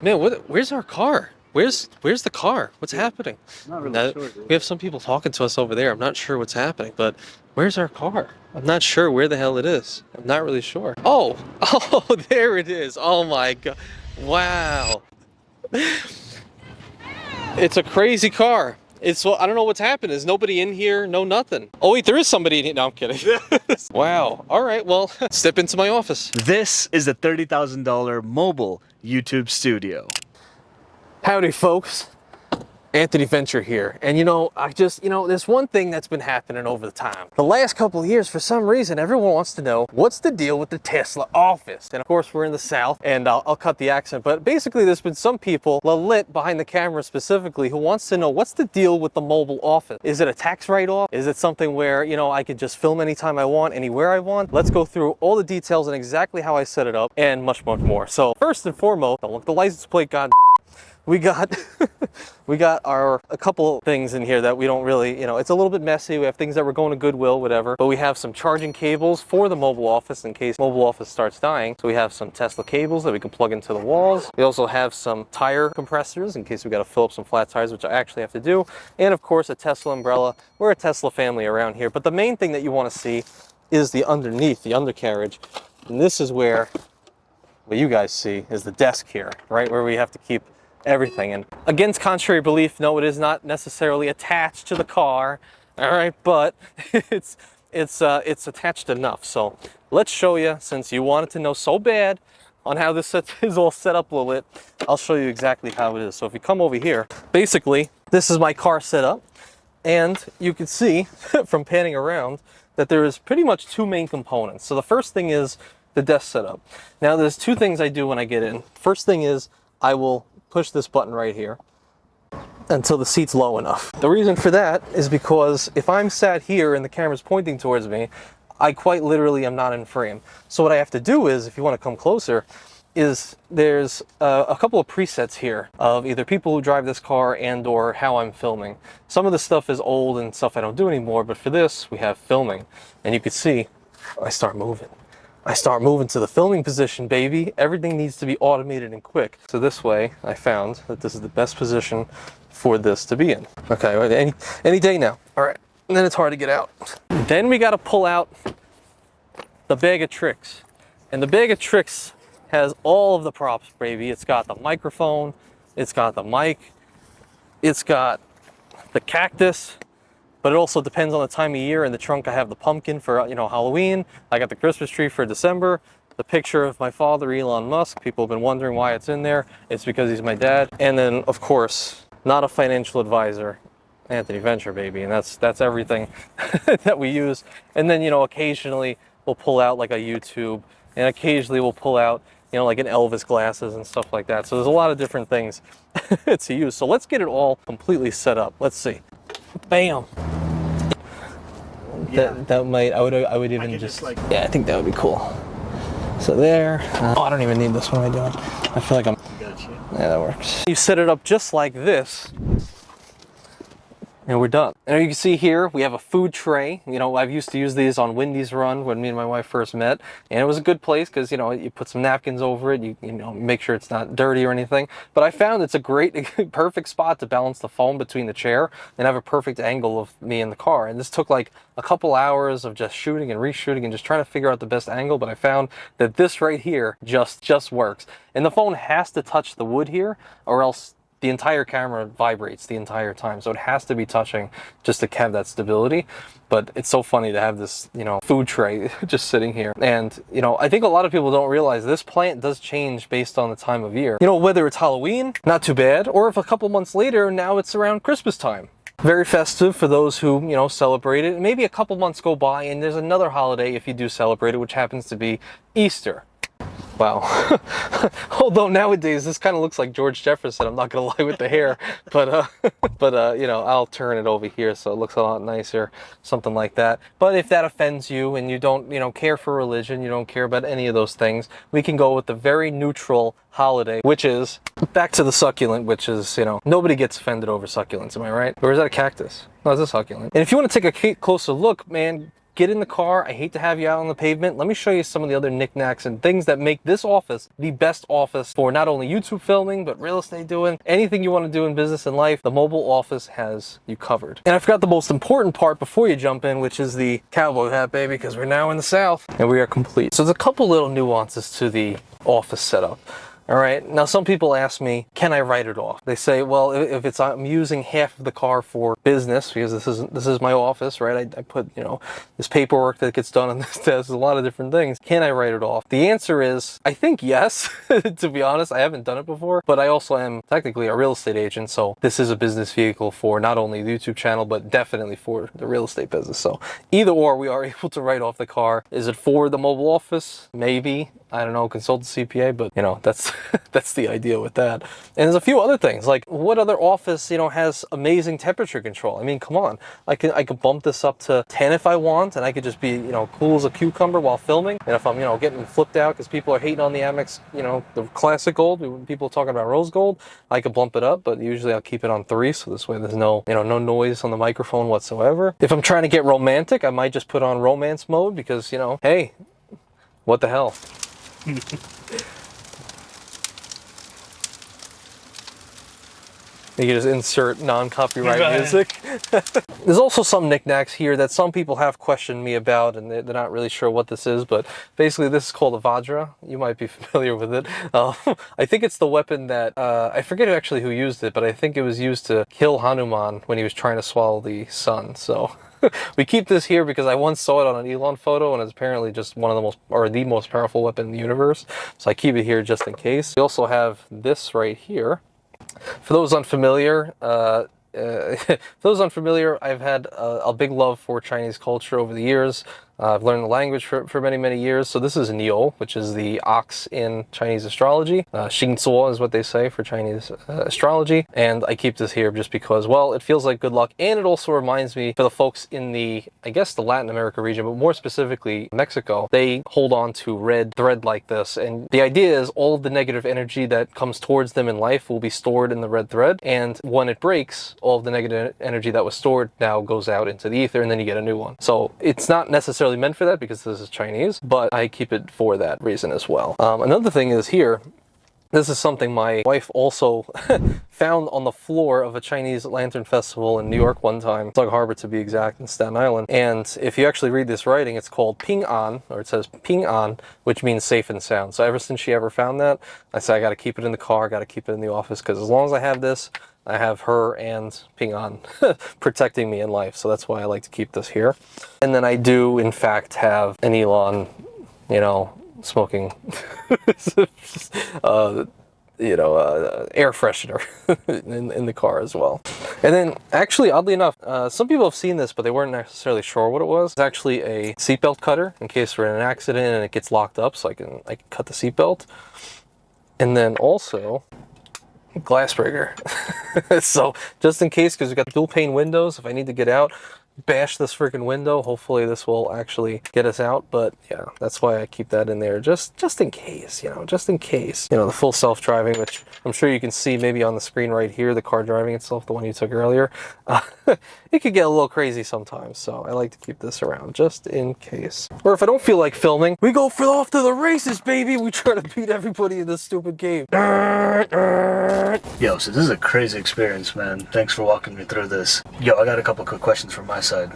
Man, where's our car? Where's the car? What's happening? I'm not really sure, dude. We have some people talking to us over there. I'm not sure what's happening, but where's our car? I'm not sure where the hell it is. I'm not really sure. Oh, there it is. Oh my God. Wow. It's a crazy car. I don't know what's happened. There's nobody in here, no nothing. Oh wait, there is somebody in here. No, I'm kidding. Wow. All right, well, step into my office. This is a $30,000 mobile YouTube studio. Howdy, folks. Anthony Venture here. And there's one thing that's been happening over the time. The last couple of years, for some reason, everyone wants to know what's the deal with the Tesla office. And of course, we're in the South, and I'll cut the accent, but basically there's been some people, Lalit behind the camera specifically, who wants to know what's the deal with the mobile office. Is it a tax write-off? Is it something where, I could just film anytime I want, anywhere I want? Let's go through all the details and exactly how I set it up, and much, much more. So first and foremost, don't look at the license plate, God. We got a couple things in here that we don't really, it's a little bit messy. We have things that we're going to Goodwill, whatever, but we have some charging cables for the mobile office in case mobile office starts dying. So we have some Tesla cables that we can plug into the walls. We also have some tire compressors in case we got to fill up some flat tires, which I actually have to do. And of course, a Tesla umbrella. We're a Tesla family around here, but the main thing that you want to see is the undercarriage. And this is where what you guys see is the desk here, right? Where we have to keep everything. And against contrary belief, no, it is not necessarily attached to the car, all right, but it's attached enough. So let's show you, since you wanted to know so bad on how this is all set up a little bit, I'll show you exactly how it is. So if you come over here, basically this is my car setup, and you can see from panning around that there is pretty much two main components. So the first thing is the desk setup. Now there's two things I do when I get in. First thing is I will push this button right here until the seat's low enough. The reason for that is because if I'm sat here and the camera's pointing towards me, I quite literally am not in frame. So what I have to do is, if you want to come closer, is there's a couple of presets here of either people who drive this car and or how I'm filming. Some of the stuff is old and stuff I don't do anymore, but for this we have filming, and you can see I start moving to the filming position, baby. Everything needs to be automated and quick. So this way, I found that this is the best position for this to be in. Okay, any day now. All right, and then it's hard to get out. Then we gotta pull out the bag of tricks. And the bag of tricks has all of the props, baby. It's got the microphone, it's got the mic, it's got the cactus, but it also depends on the time of year. In the trunk, I have the pumpkin for, Halloween. I got the Christmas tree for December. The picture of my father, Elon Musk. People have been wondering why it's in there. It's because he's my dad. And then, of course, not a financial advisor, Anthony Venture, baby. And that's everything that we use. And then, occasionally we'll pull out like a YouTube, and occasionally we'll pull out, like an Elvis glasses and stuff like that. So there's a lot of different things to use. So let's get it all completely set up. Let's see. Bam. Yeah. That might, I would even yeah, I think that would be cool. So there. Oh, I don't even need this. What am I doing? I feel like I'm. Gotcha. Yeah, that works. You set it up just like this, and we're done. And you can see here we have a food tray. I've used to use these on Wendy's Run when me and my wife first met, and it was a good place because you put some napkins over it. You make sure it's not dirty or anything. But I found it's a great, perfect spot to balance the phone between the chair and have a perfect angle of me in the car. And this took like a couple hours of just shooting and reshooting and just trying to figure out the best angle. But I found that this right here just works. And the phone has to touch the wood here, or else the entire camera vibrates the entire time. So it has to be touching just to have that stability. But it's so funny to have this, food tray just sitting here. And, I think a lot of people don't realize this plant does change based on the time of year. Whether it's Halloween, not too bad, or if a couple months later, now it's around Christmas time. Very festive for those who, celebrate it. Maybe a couple months go by and there's another holiday if you do celebrate it, which happens to be Easter. Wow. Although nowadays this kind of looks like George Jefferson, I'm not gonna lie, with the hair, but I'll turn it over here so it looks a lot nicer, something like that. But if that offends you and you don't, care for religion, you don't care about any of those things, we can go with the very neutral holiday, which is back to the succulent, which is, nobody gets offended over succulents, am I right? Or is that a cactus? No, it's a succulent. And if you want to take a closer look, man, get in the car. I hate to have you out on the pavement. Let me show you some of the other knickknacks and things that make this office the best office for not only YouTube filming, but real estate doing. Anything you want to do in business and life, the mobile office has you covered. And I forgot the most important part before you jump in, which is the cowboy hat, baby, because we're now in the South and we are complete. So there's a couple little nuances to the office setup. All right. Now, some people ask me, can I write it off? They say, well, if it's I'm using half of the car for business, because this is my office, right? I put, you know, this paperwork that gets done on this desk, a lot of different things. Can I write it off? The answer is, I think yes. To be honest, I haven't done it before, but I also am technically a real estate agent. So this is a business vehicle for not only the YouTube channel, but definitely for the real estate business. So either or, we are able to write off the car. Is it for the mobile office? Maybe. I don't know, consult the CPA, but you know, that's that's the idea with that. And there's a few other things, like what other office, you know, has amazing temperature control? I mean, come on. I could bump this up to 10 if I want, and I could just be, you know, cool as a cucumber while filming. And if I'm, you know, getting flipped out because people are hating on the Amex, you know, the classic gold, when people are talking about rose gold, I could bump it up, but usually I'll keep it on 3, so this way there's no, you know, no noise on the microphone whatsoever. If I'm trying to get romantic, I might just put on romance mode because, you know, hey, what the hell? You can just insert non-copyright music. There's also some knickknacks here that some people have questioned me about, and they're not really sure what this is, but basically this is called a Vajra. You might be familiar with it. I think it's the weapon that, I forget actually who used it, but I think it was used to kill Hanuman when he was trying to swallow the sun, so... We keep this here because I once saw it on an Elon photo, and it's apparently just one of the most, or the most powerful weapon in the universe. So I keep it here just in case. We also have this right here. For those unfamiliar, I've had a big love for Chinese culture over the years. I've learned the language for many, many years. So this is Niu, which is the ox in Chinese astrology. Xingzuo is what they say for Chinese astrology. And I keep this here just because, well, it feels like good luck. And it also reminds me, for the folks in the, I guess, the Latin America region, but more specifically Mexico, they hold on to red thread like this. And the idea is all of the negative energy that comes towards them in life will be stored in the red thread. And when it breaks, all of the negative energy that was stored now goes out into the ether, and then you get a new one. So it's not necessarily meant for that because this is Chinese, but I keep it for that reason as well. Another thing is here, this is something my wife also found on the floor of a Chinese lantern festival in New York one time, Sag Harbor to be exact, in Staten Island. And if you actually read this writing, it's called Ping An, or it says Ping An, which means safe and sound. So ever since she ever found that, I said I got to keep it in the car, got to keep it in the office, because as long as I have this, I have her and Ping An protecting me in life. So that's why I like to keep this here. And then I do, in fact, have an Elon, you know, smoking, air freshener in the car as well. And then, actually, oddly enough, some people have seen this, but they weren't necessarily sure what it was. It's actually a seatbelt cutter in case we're in an accident and it gets locked up, so I can cut the seatbelt. And then also glass breaker. So just in case, because we've got dual pane windows, if I need to get out, bash this freaking window. Hopefully this will actually get us out, but yeah, that's why I keep that in there, just in case, you know, just in case. You know, the full self-driving, which I'm sure you can see maybe on the screen right here, the car driving itself, the one you took earlier. It could get a little crazy sometimes, so I like to keep this around just in case. Or if I don't feel like filming, we go off to the races, baby. We try to beat everybody in this stupid game. Yo, so this is a crazy experience, man. Thanks for walking me through this. Yo, I got a couple quick questions from my side.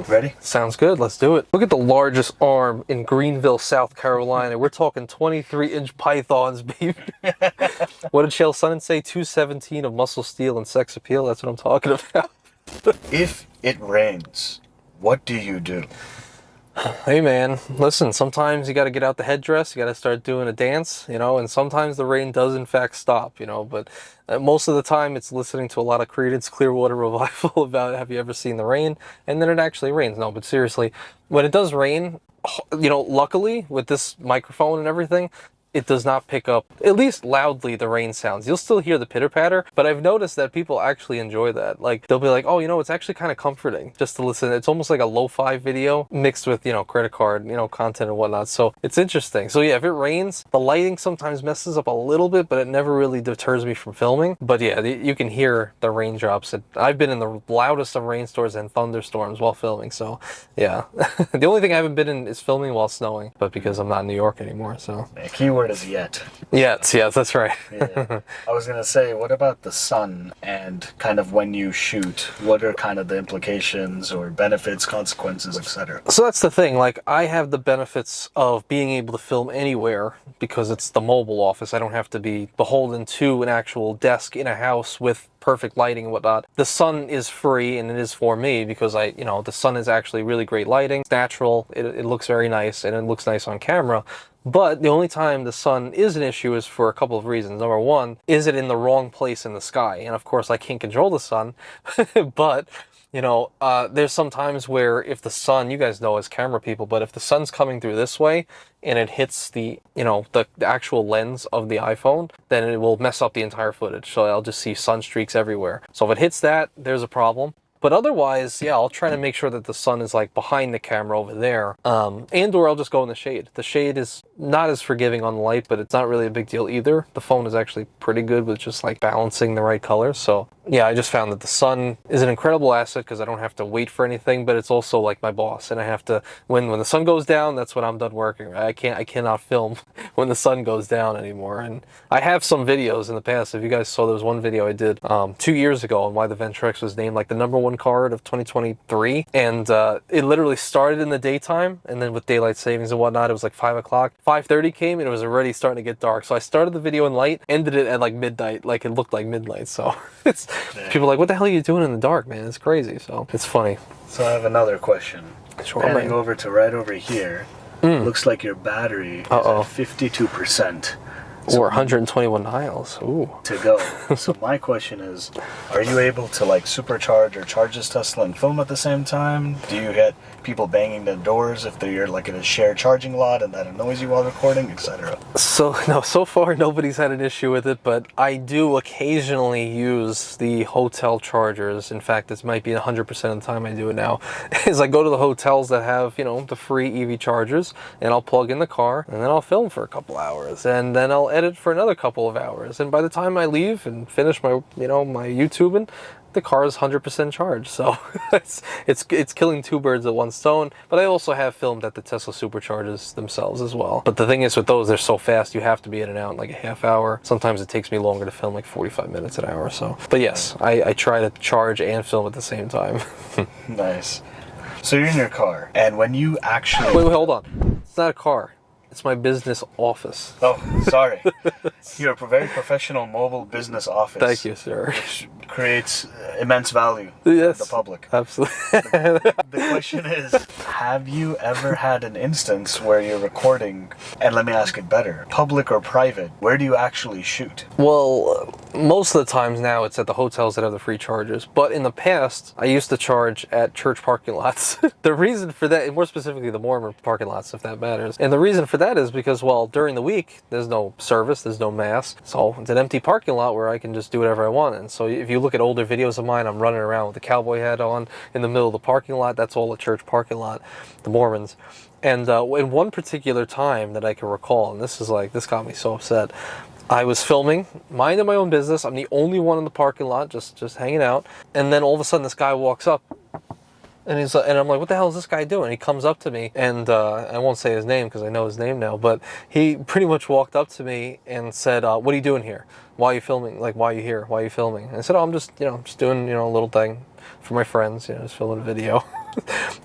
Ready? Sounds good. Let's do it. Look at the largest arm in Greenville, South Carolina. We're talking 23-inch pythons, baby. What did Chael Sonnen say? 217 of muscle steel and sex appeal. That's what I'm talking about. If it rains, what do you do? Hey man, listen, sometimes you got to get out the headdress, you got to start doing a dance, you know, and sometimes the rain does in fact stop, you know, but most of the time it's listening to a lot of Creedence Clearwater Revival about have you ever seen the rain, and then it actually rains. No, but seriously, when it does rain, you know, luckily with this microphone and everything, it does not pick up, at least loudly, the rain sounds. You'll still hear the pitter patter, but I've noticed that people actually enjoy that. Like, they'll be like, oh, you know, it's actually kind of comforting just to listen. It's almost like a lo-fi video mixed with, you know, credit card, you know, content and whatnot. So it's interesting. So yeah, if it rains, the lighting sometimes messes up a little bit, but it never really deters me from filming. But yeah, you can hear the raindrops. I've been in the loudest of rainstorms and thunderstorms while filming. So yeah, the only thing I haven't been in is filming while snowing, but because I'm not in New York anymore. So the keyword is yet. Yes, that's right. Yeah. I was going to say, what about the sun and kind of when you shoot? What are kind of the implications or benefits, consequences, etc.? So that's the thing. Like, I have the benefits of being able to film anywhere because it's the mobile office. I don't have to be beholden to an actual desk in a house with perfect lighting and whatnot. The sun is free, and it is for me because the sun is actually really great lighting. It's natural. It looks very nice, and it looks nice on camera. But the only time the sun is an issue is for a couple of reasons. Number one, is it in the wrong place in the sky? And of course, I can't control the sun, but there's some times where if the sun, you guys know as camera people, but if the sun's coming through this way and it hits the actual lens of the iPhone, then it will mess up the entire footage. So I'll just see sun streaks everywhere. So if it hits that, there's a problem. But otherwise, yeah, I'll try to make sure that the sun is like behind the camera over there. And or I'll just go in the shade. The shade is not as forgiving on the light, but it's not really a big deal either. The phone is actually pretty good with just like balancing the right colors. So yeah, I just found that the sun is an incredible asset because I don't have to wait for anything, but it's also like my boss. And I have to, when the sun goes down, that's when I'm done working. Right? I cannot film when the sun goes down anymore. And I have some videos in the past. If you guys saw, there was one video I did 2 years ago on why the Ventrex was named like the #1 card of 2023. And it literally started in the daytime, and then with daylight savings and whatnot, it was like 5 o'clock. 5:30 came and it was already starting to get dark. So I started the video in light, ended it at like midnight, like it looked like midnight. So it's people are like, what the hell are you doing in the dark, man? It's crazy. So it's funny. So I have another question. Sure, Panning over to right over here. Looks like your battery is at 52%. Or 121 miles. Ooh. To go. So my question is, are you able to like supercharge or charge this Tesla and film at the same time? Do you get people banging the doors if they're like in a shared charging lot and that annoys you while recording, etc.? So far nobody's had an issue with it, but I do occasionally use the hotel chargers. In fact, this might be 100% of the time I do it now. Is I go to the hotels that have, the free EV chargers, and I'll plug in the car, and then I'll film for a couple hours, and then I'll edit for another couple of hours, and by the time I leave and finish my my YouTubing, the car is 100% charged. So it's killing two birds with one stone. But I also have filmed at the Tesla superchargers themselves as well. But the thing is with those, they're so fast, you have to be in and out in like a half hour. Sometimes it takes me longer to film, like 45 minutes an hour. So, but yes, I try to charge and film at the same time. Nice. So you're in your car, and when you actually wait, hold on. It's not a car. It's my business office. Oh, sorry. You're a very professional mobile business office. Thank you, sir. Which creates immense value yes, for the public. Absolutely. The question is, have you ever had an instance where you're recording, and let me ask it better, public or private, where do you actually shoot? Well, most of the times now it's at the hotels that have the free chargers, but in the past, I used to charge at church parking lots. The reason for that, and more specifically the Mormon parking lots, if that matters, and the reason for that is because, well, during the week, there's no service, there's no mass, so it's an empty parking lot where I can just do whatever I want. And so if you look at older videos of mine, I'm running around with a cowboy hat on in the middle of the parking lot. That's all a church parking lot, the Mormons. And in one particular time that I can recall, and this got me so upset, I was filming, minding my own business. I'm the only one in the parking lot, just hanging out. And then all of a sudden, this guy walks up. And I'm like, what the hell is this guy doing? He comes up to me, and I won't say his name because I know his name now, but he pretty much walked up to me and said, what are you doing here? Why are you filming? Like, why are you here? Why are you filming? And I said, oh, I'm just doing, a little thing for my friends, just filming a video.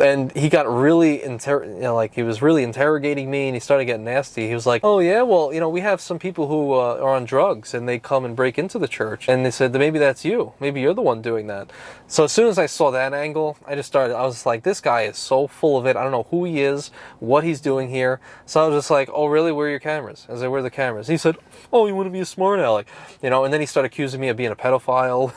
And he got really, he was really interrogating me, and he started getting nasty. He was like, oh yeah, well, we have some people who are on drugs, and they come and break into the church. And they said, maybe that's you. Maybe you're the one doing that. So as soon as I saw that angle, I was like, this guy is so full of it. I don't know who he is, what he's doing here. So I was just like, oh really, where are your cameras? I said, where are the cameras? He said, oh, you want to be a smart aleck. And then he started accusing me of being a pedophile.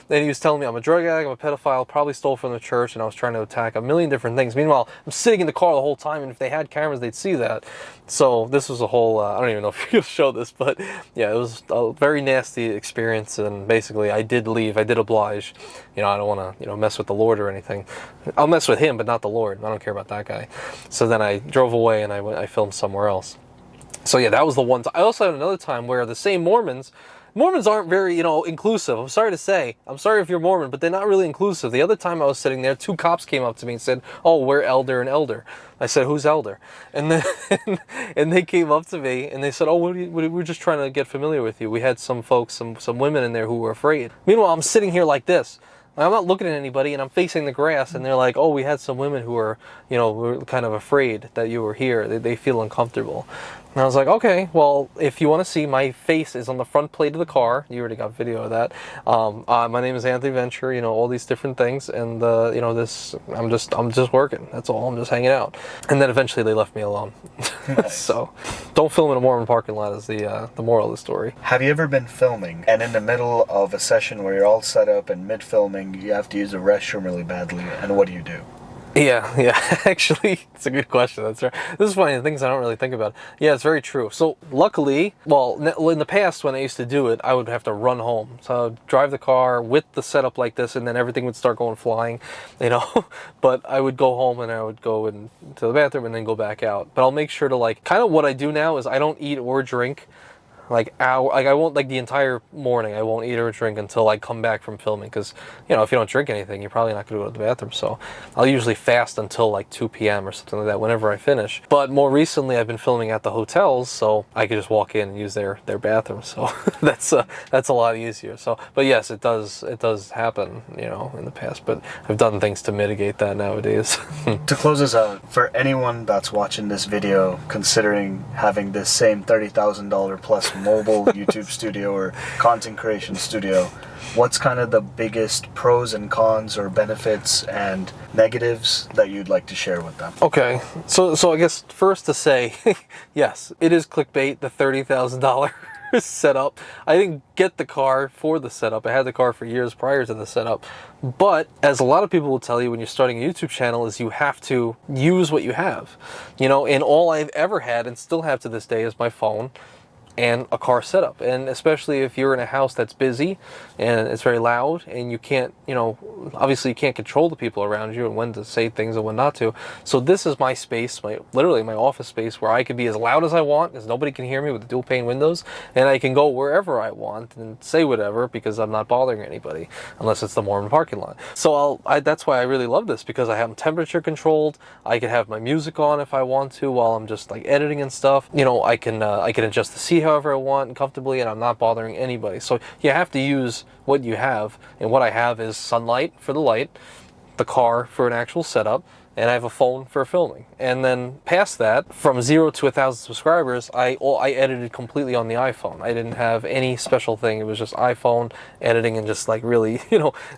Then he was telling me I'm a drug addict, I'm a pedophile, probably stole from the church. direction. I was trying to attack a million different things. Meanwhile, I'm sitting in the car the whole time, and if they had cameras, they'd see that. So this was a whole, I don't even know if you're going to show this, but yeah, it was a very nasty experience, and basically I did leave. I did oblige. You know, I don't want to, mess with the Lord or anything. I'll mess with him, but not the Lord. I don't care about that guy. So then I drove away, and I filmed somewhere else. So yeah, that was the one time. I also had another time where the same Mormons aren't very, inclusive. I'm sorry to say. I'm sorry if you're Mormon, but they're not really inclusive. The other time I was sitting there, 2 cops came up to me and said, "Oh, we're elder and elder." I said, "Who's elder?" And then and they came up to me and they said, "Oh, we're just trying to get familiar with you. We had some folks, some women in there who were afraid." Meanwhile, I'm sitting here like this. I'm not looking at anybody, and I'm facing the grass, and they're like, "Oh, we had some women who were, were kind of afraid that you were here. They feel uncomfortable." And I was like, "Okay, well, if you want to see, my face is on the front plate of the car. You already got video of that. My name is Anthony Venture. All these different things, and this. I'm just working. That's all. I'm just hanging out." And then eventually they left me alone. Nice. So, don't film in a Mormon parking lot is the moral of the story. Have you ever been filming, and in the middle of a session where you're all set up and mid-filming, you have to use a restroom really badly, and what do you do? Yeah. Actually, it's a good question. That's right. This is one of the things I don't really think about. Yeah, it's very true. So, luckily, in the past when I used to do it, I would have to run home. So, I'd drive the car with the setup like this, and then everything would start going flying, But I would go home and I would go into the bathroom and then go back out. But I'll make sure to, kind of what I do now is I don't eat or drink. I won't, the entire morning, I won't eat or drink until I come back from filming, because, if you don't drink anything, you're probably not going to go to the bathroom, so I'll usually fast until 2 p.m. or something like that whenever I finish. But more recently, I've been filming at the hotels, so I could just walk in and use their bathroom, so that's a lot easier. So, but yes, it does happen, in the past, but I've done things to mitigate that nowadays. To close us out, for anyone that's watching this video, considering having this same $30,000 plus mobile YouTube studio or content creation studio, what's kind of the biggest pros and cons or benefits and negatives that you'd like to share with them? Okay, so I guess first to say, yes, it is clickbait, the $30,000 setup. I didn't get the car for the setup. I had the car for years prior to the setup. But as a lot of people will tell you when you're starting a YouTube channel is you have to use what you have. And all I've ever had and still have to this day is my phone and a car setup. And especially if you're in a house that's busy and it's very loud and you can't, obviously you can't control the people around you and when to say things and when not to. So this is my space, literally my office space, where I can be as loud as I want because nobody can hear me with the dual pane windows, and I can go wherever I want and say whatever because I'm not bothering anybody unless it's the Mormon parking lot. So that's why I really love this, because I have them temperature controlled. I can have my music on if I want to while I'm just editing and stuff. I can adjust the seat however I want and comfortably, and I'm not bothering anybody. So you have to use what you have, and what I have is sunlight for the light, the car for an actual setup, and I have a phone for filming. And then past that, from 0 to 1,000 subscribers, I edited completely on the iPhone. I didn't have any special thing. It was just iPhone editing and just really,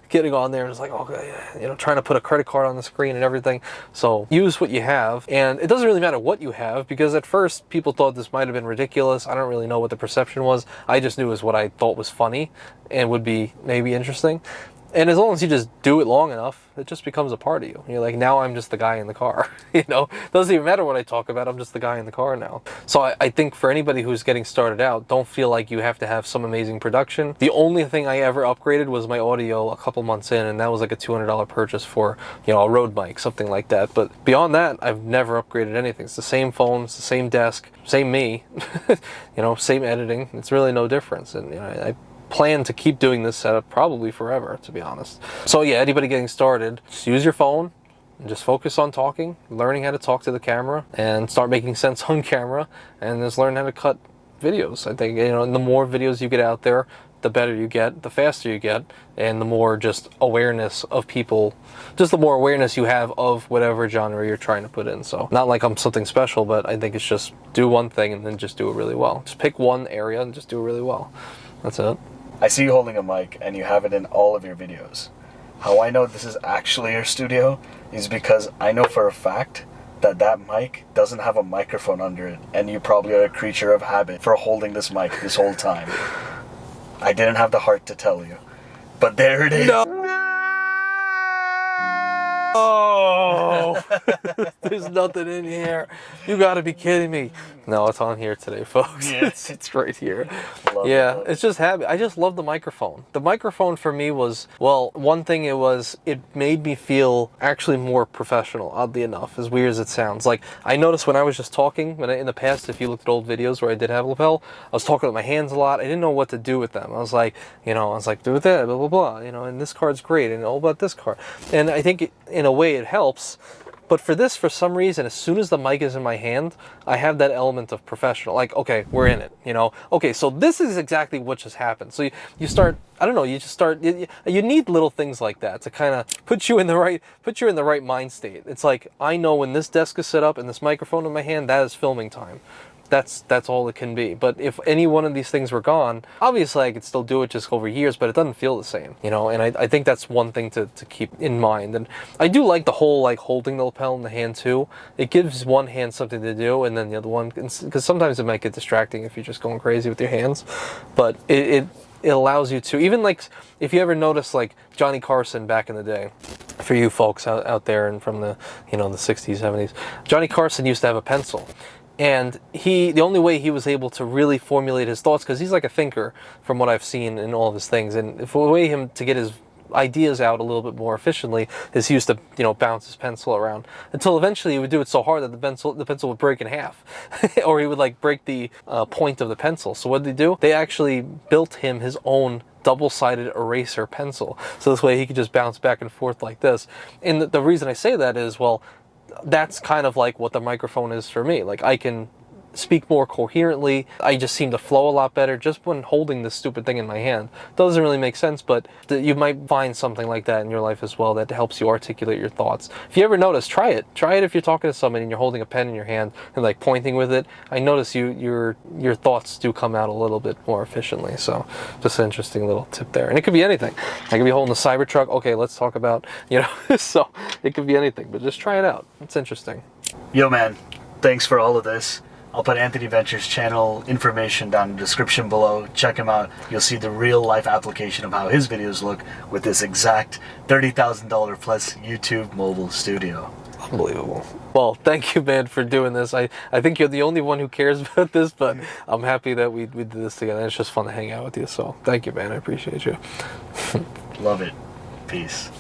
getting on there and just trying to put a credit card on the screen and everything. So use what you have. And it doesn't really matter what you have, because at first people thought this might have been ridiculous. I don't really know what the perception was. I just knew it was what I thought was funny and would be maybe interesting. And as long as you just do it long enough, it just becomes a part of you. You're like, now I'm just the guy in the car. Doesn't even matter what I talk about. I'm just the guy in the car now. So I think for anybody who's getting started out, don't feel like you have to have some amazing production. The only thing I ever upgraded was my audio a couple months in, and that was a $200 purchase for, a Rode mic, something like that. But beyond that, I've never upgraded anything. It's the same phone, it's the same desk, same me, same editing. It's really no difference. And I plan to keep doing this setup probably forever, to be honest. So yeah, anybody getting started, just use your phone and just focus on talking, learning how to talk to the camera and start making sense on camera, and just learn how to cut videos. I think, the more videos you get out there, the better you get, the faster you get, and the more just awareness of people, just the more awareness you have of whatever genre you're trying to put in. So not like I'm something special, but I think it's just do one thing and then just do it really well. Just pick one area and just do it really well. That's it. I see you holding a mic and you have it in all of your videos. How I know this is actually your studio is because I know for a fact that mic doesn't have a microphone under it, and you probably are a creature of habit for holding this mic this whole time. I didn't have the heart to tell you, but there it is. No. Oh, there's nothing in here. You gotta be kidding me. No, it's on here today, folks. Yeah. It's right here. Love Yeah, it. it's just happy. I just love the microphone. The microphone for me was, well, one thing it made me feel actually more professional, oddly enough, as weird as it sounds. Like, I noticed when I was just talking, in the past, if you looked at old videos where I did have a lapel, I was talking with my hands a lot. I didn't know what to do with them. I was like, do with that, blah, blah, blah, and this card's great, and all about this card. And I think in a way it helps. But for this, for some reason, as soon as the mic is in my hand, I have that element of professional. Like, okay, we're in it, Okay, so this is exactly what just happened. So you start, I don't know, you just start, you need little things like that to kind of put you in the right mind state. It's like, I know when this desk is set up and this microphone in my hand, that is filming time. That's all it can be. But if any one of these things were gone, obviously I could still do it just over years, but it doesn't feel the same, and I think that's one thing to keep in mind. And I do like the whole, like, holding the lapel in the hand too. It gives one hand something to do, and then the other one, because sometimes it might get distracting if you're just going crazy with your hands, but it allows you to, even like, if you ever notice, like Johnny Carson back in the day, for you folks out there and from the, the 60s, 70s, Johnny Carson used to have a pencil. And the only way he was able to really formulate his thoughts, because he's like a thinker from what I've seen in all of his things, and for the way him to get his ideas out a little bit more efficiently is he used to, bounce his pencil around until eventually he would do it so hard that the pencil would break in half, or he would like break the point of the pencil. So what did they do? They actually built him his own double-sided eraser pencil, so this way he could just bounce back and forth like this. And the reason I say that is, well, that's kind of like what the microphone is for me. Like, I can speak more coherently. I just seem to flow a lot better just when holding this stupid thing in my hand. Doesn't really make sense, but you might find something like that in your life as well that helps you articulate your thoughts. If you ever notice, try it. Try it if you're talking to somebody and you're holding a pen in your hand and like pointing with it. I notice your thoughts do come out a little bit more efficiently. So just an interesting little tip there. And it could be anything. I could be holding a Cybertruck. Okay, let's talk about, so it could be anything, but just try it out. It's interesting. Yo, man, thanks for all of this. I'll put Anthony Venture's channel information down in the description below. Check him out. You'll see the real life application of how his videos look with this exact $30,000 plus YouTube mobile studio. Unbelievable. Well, thank you, man, for doing this. I think you're the only one who cares about this, but I'm happy that we did this together. It's just fun to hang out with you. So thank you, man. I appreciate you. Love it. Peace.